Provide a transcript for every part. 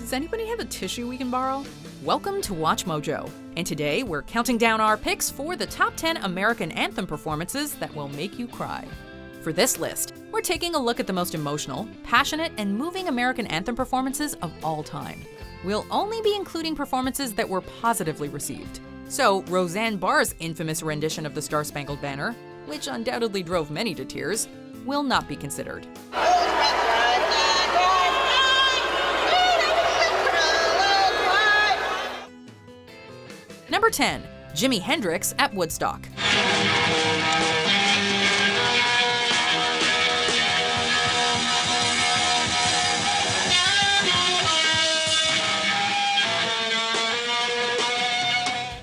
Does anybody have a tissue we can borrow? Welcome to Watch Mojo, and today we're counting down our picks for the top 10 American anthem performances that will make you cry. For this list, we're taking a look at the most emotional, passionate, and moving American anthem performances of all time. We'll only be including performances that were positively received. So, Roseanne Barr's infamous rendition of the Star-Spangled Banner, which undoubtedly drove many to tears, will not be considered. Number 10, Jimi Hendrix at Woodstock.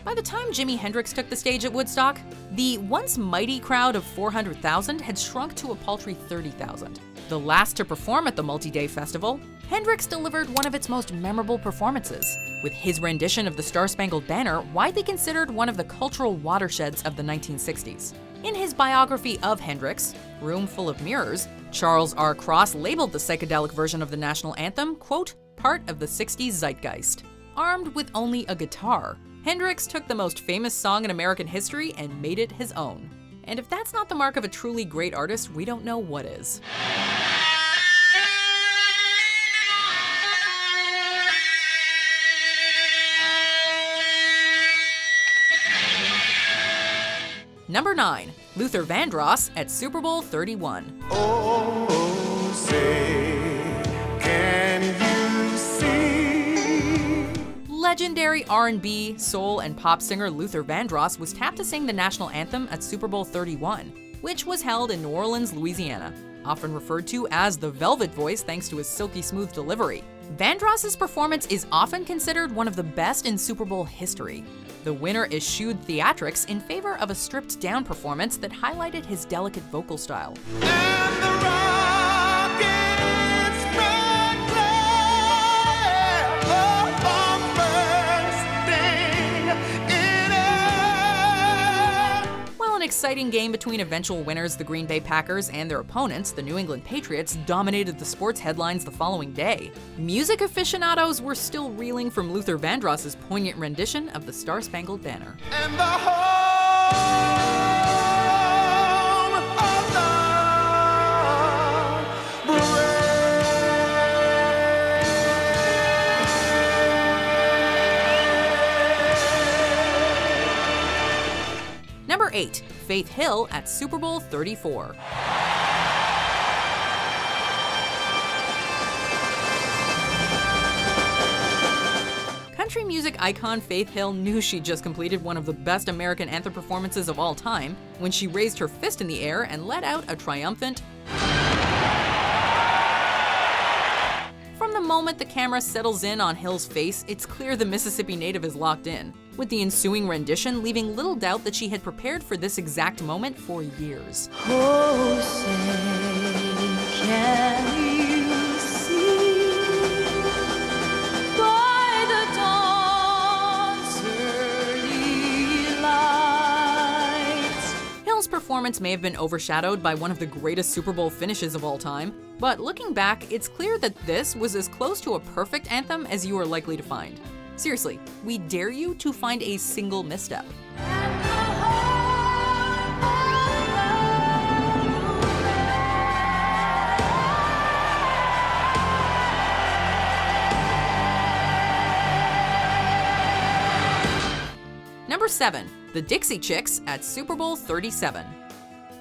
By the time Jimi Hendrix took the stage at Woodstock, the once mighty crowd of 400,000 had shrunk to a paltry 30,000. The last to perform at the multi-day festival, Hendrix delivered one of its most memorable performances, with his rendition of the Star-Spangled Banner widely considered one of the cultural watersheds of the 1960s. In his biography of Hendrix, Room Full of Mirrors, Charles R. Cross labeled the psychedelic version of the national anthem, quote, part of the 60s zeitgeist. Armed with only a guitar, Hendrix took the most famous song in American history and made it his own. And if that's not the mark of a truly great artist, we don't know what is. Number 9, Luther Vandross at Super Bowl 31. Oh, say, can you see? Legendary R&B, soul, and pop singer Luther Vandross was tapped to sing the national anthem at Super Bowl 31, which was held in New Orleans, Louisiana. Often referred to as the Velvet Voice thanks to his silky smooth delivery, Vandross's performance is often considered one of the best in Super Bowl history. The winner eschewed theatrics in favor of a stripped-down performance that highlighted his delicate vocal style. And the rockets spread glare of bursting in air. While an exciting game between eventual winners, the Green Bay Packers, and their opponents, the New England Patriots, dominated the sports headlines the following day, music aficionados were still reeling from Luther Vandross's poignant rendition of the Star-Spangled Banner. And the home of the brave. Number 8, Faith Hill at Super Bowl 34. Country music icon Faith Hill knew she just completed one of the best American anthem performances of all time when she raised her fist in the air and let out a triumphant. From the moment the camera settles in on Hill's face, it's clear the Mississippi native is locked in, with the ensuing rendition leaving little doubt that she had prepared for this exact moment for years. Oh, say, can you see by the dawn's early light? Hill's performance may have been overshadowed by one of the greatest Super Bowl finishes of all time, but looking back, it's clear that this was as close to a perfect anthem as you are likely to find. Seriously, we dare you to find a single misstep. Number 7, the Dixie Chicks at Super Bowl 37.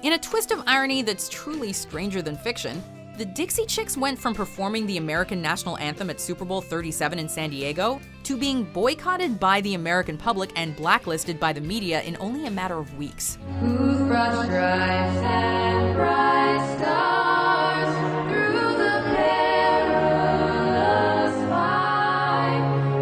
In a twist of irony that's truly stranger than fiction, the Dixie Chicks went from performing the American national anthem at Super Bowl 37 in San Diego to being boycotted by the American public and blacklisted by the media in only a matter of weeks. Toothbrush stripes and bright stars through the perilous fight.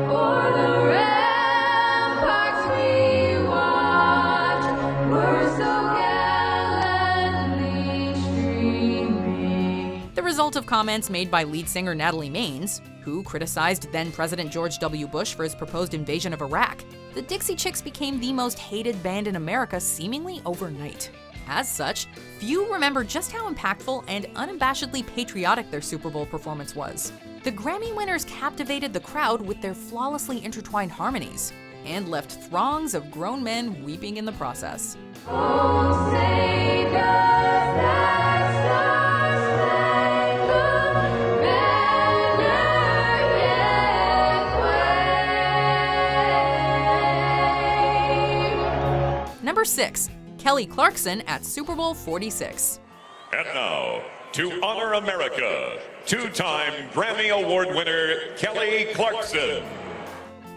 O'er the ramparts we watch were so gallantly streaming. The result of comments made by lead singer Natalie Maines, who criticized then-President George W. Bush for his proposed invasion of Iraq, the Dixie Chicks became the most hated band in America seemingly overnight. As such, few remember just how impactful and unabashedly patriotic their Super Bowl performance was. The Grammy winners captivated the crowd with their flawlessly intertwined harmonies and left throngs of grown men weeping in the process. Oh, say does that star-spangled banner yet wave? Number 6. Kelly Clarkson at Super Bowl 46. And now, to honor America, two-time Grammy Award winner Kelly Clarkson.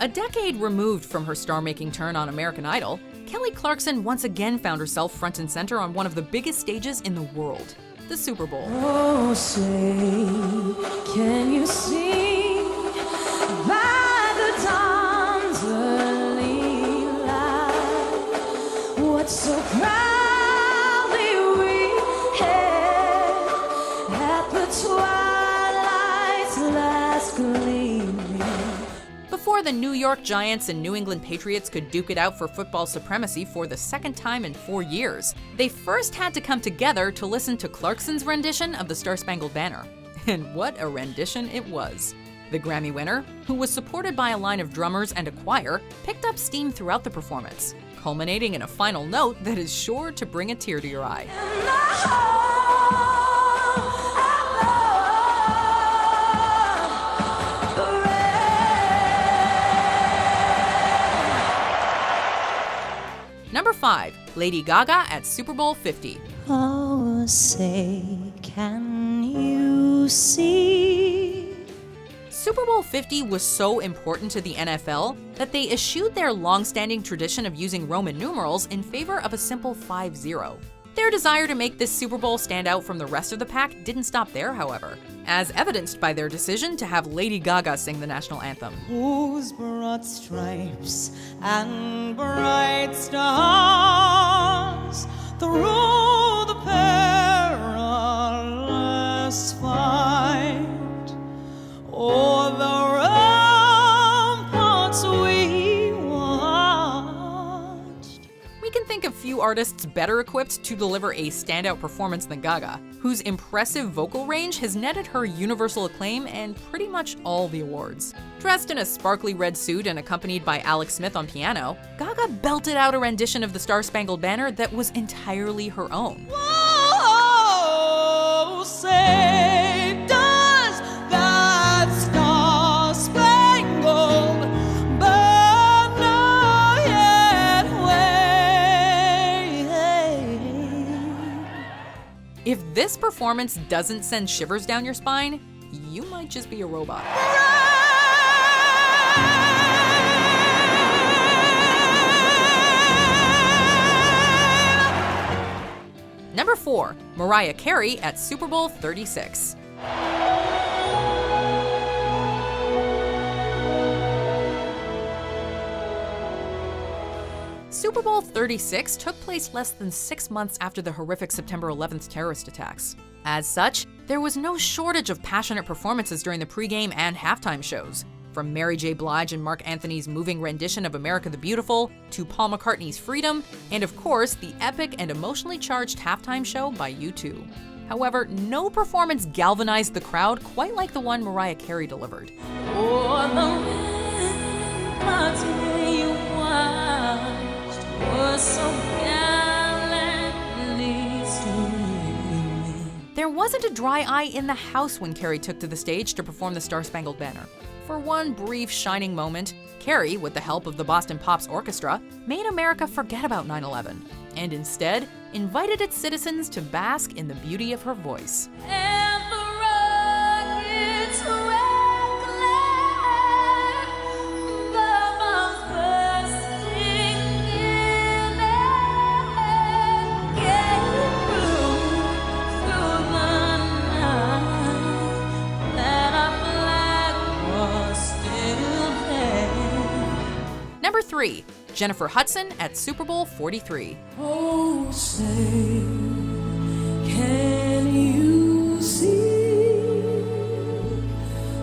A decade removed from her star-making turn on American Idol, Kelly Clarkson once again found herself front and center on one of the biggest stages in the world, the Super Bowl. Oh, say, can you see by the dawn's early light what so proudly we hailed at the twilight's last gleaming? Before the New York Giants and New England Patriots could duke it out for football supremacy for the second time in 4 years, they first had to come together to listen to Clarkson's rendition of the Star-Spangled Banner. And what a rendition it was. The Grammy winner, who was supported by a line of drummers and a choir, picked up steam throughout the performance, culminating in a final note that is sure to bring a tear to your eye. Number 5. Lady Gaga at Super Bowl 50. Oh, say, can you see? Super Bowl 50 was so important to the NFL that they eschewed their long-standing tradition of using Roman numerals in favor of a simple 5-0. Their desire to make this Super Bowl stand out from the rest of the pack didn't stop there, however, as evidenced by their decision to have Lady Gaga sing the national anthem. Whose broad stripes and bright stars through the perilous fight o'er the ramparts we watched. We can think of few artists better equipped to deliver a standout performance than Gaga, whose impressive vocal range has netted her universal acclaim and pretty much all the awards. Dressed in a sparkly red suit and accompanied by Alex Smith on piano, Gaga belted out a rendition of the Star-Spangled Banner that was entirely her own. Whoa, say, does that star-spangled banner yet wave? If this performance doesn't send shivers down your spine, you might just be a robot. Number 4. Mariah Carey at Super Bowl 36. Super Bowl 36 took place less than 6 months after the horrific September 11th terrorist attacks. As such, there was no shortage of passionate performances during the pregame and halftime shows. From Mary J. Blige and Mark Anthony's moving rendition of America the Beautiful, to Paul McCartney's Freedom, and of course, the epic and emotionally charged halftime show by U2. However, no performance galvanized the crowd quite like the one Mariah Carey delivered. O'er the ramparts you watched were so gallantly streaming. There wasn't a dry eye in the house when Carey took to the stage to perform the Star-Spangled Banner. For one brief shining moment, Carey, with the help of the Boston Pops Orchestra, made America forget about 9/11, and instead invited its citizens to bask in the beauty of her voice. And the rockets reckless, the bombs bursting in air, came through the night, that our flag was still there. Number 3. Jennifer Hudson at Super Bowl 43. Oh, say, can you see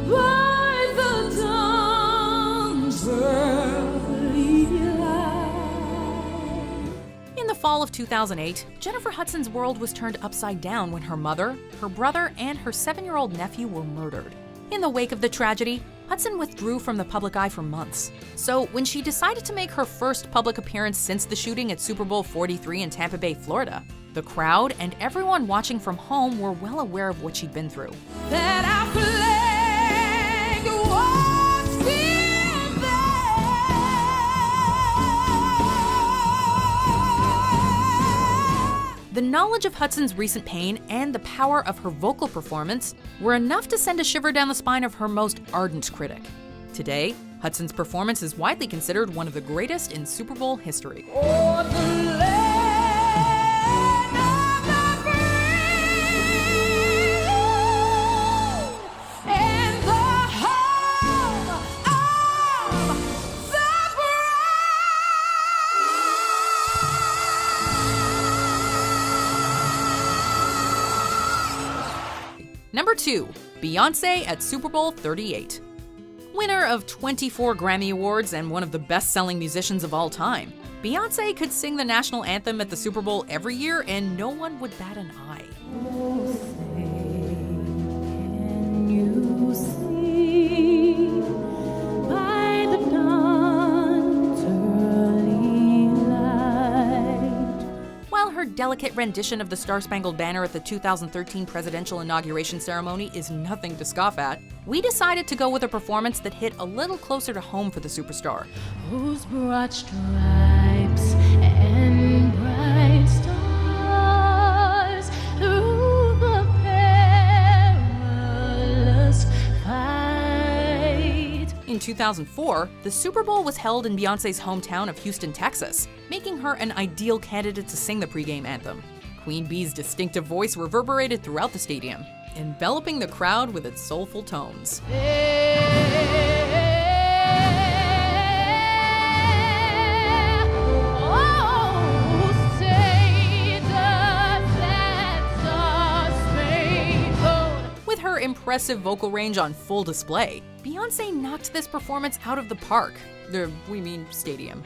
by the dawn's early light? In the fall of 2008, Jennifer Hudson's world was turned upside down when her mother, her brother, and her 7-year-old nephew were murdered. In the wake of the tragedy, Hudson withdrew from the public eye for months. So when she decided to make her first public appearance since the shooting at Super Bowl 43 in Tampa Bay, Florida, the crowd and everyone watching from home were well aware of what she'd been through. That our flag was still there. The knowledge of Hudson's recent pain and the power of her vocal performance were enough to send a shiver down the spine of her most ardent critic. Today, Hudson's performance is widely considered one of the greatest in Super Bowl history. Oh, the land of the free and the home of the brave. Number 2, Beyoncé at Super Bowl 38. Winner of 24 Grammy Awards and one of the best-selling musicians of all time, Beyoncé could sing the national anthem at the Super Bowl every year and no one would bat an eye. Oh, say, can you see by the dawn's early light? While her delicate rendition of the Star-Spangled Banner at the 2013 presidential inauguration ceremony is nothing to scoff at, we decided to go with a performance that hit a little closer to home for the superstar. Whose broad stripes and bright stars through the perilous fight. In 2004, the Super Bowl was held in Beyoncé's hometown of Houston, Texas, making her an ideal candidate to sing the pregame anthem. Queen Bee's distinctive voice reverberated throughout the stadium, enveloping the crowd with its soulful tones. With her impressive vocal range on full display, Beyoncé knocked this performance out of the park. We mean stadium.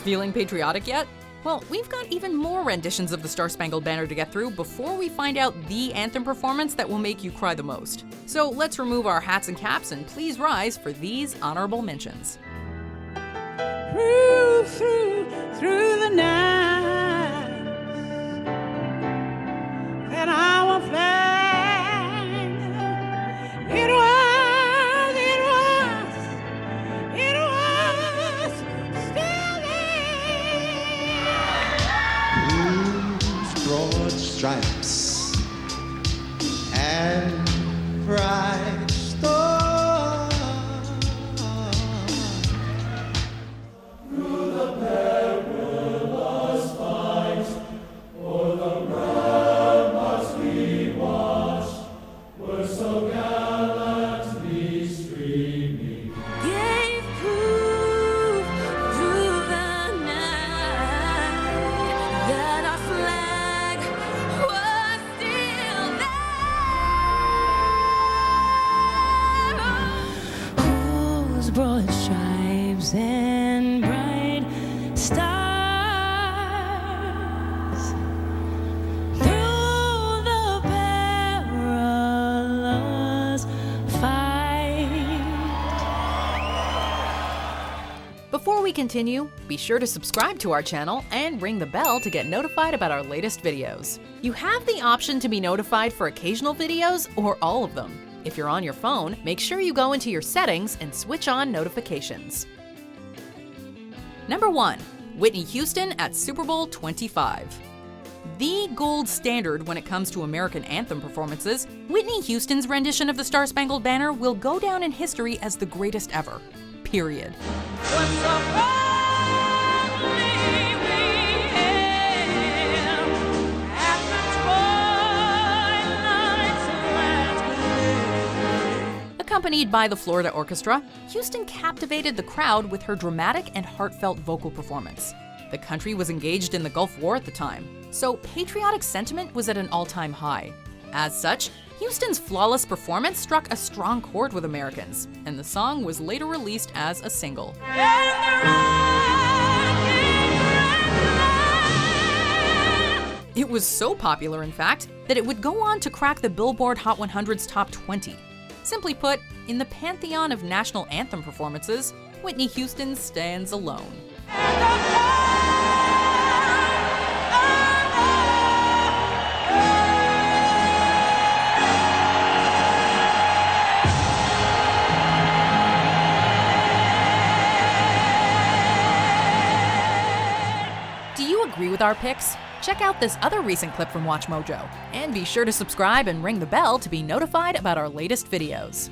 Feeling patriotic yet? Well, we've got even more renditions of the Star-Spangled Banner to get through before we find out the anthem performance that will make you cry the most. So let's remove our hats and caps and please rise for these honorable mentions. Through the night, that our flag, it was still there. Broad stripes and bright stars through the perilous fight, for the ramparts we watched were so gallantly streaming. Gave proof through the night that our flag was still there. Those broad stripes and bright stars through the perilous fight. Before we continue, be sure to subscribe to our channel and ring the bell to get notified about our latest videos. You have the option to be notified for occasional videos or all of them. If you're on your phone, make sure you go into your settings and switch on notifications. Number 1, Whitney Houston at Super Bowl 25. The gold standard when it comes to American anthem performances, Whitney Houston's rendition of the Star-Spangled Banner will go down in history as the greatest ever. Period. Accompanied by the Florida Orchestra, Houston captivated the crowd with her dramatic and heartfelt vocal performance. The country was engaged in the Gulf War at the time, so patriotic sentiment was at an all-time high. As such, Houston's flawless performance struck a strong chord with Americans, and the song was later released as a single. It was so popular, in fact, that it would go on to crack the Billboard Hot 100's top 20. Simply put, in the pantheon of national anthem performances, Whitney Houston stands alone. Do you agree with our picks? Check out this other recent clip from WatchMojo, and be sure to subscribe and ring the bell to be notified about our latest videos.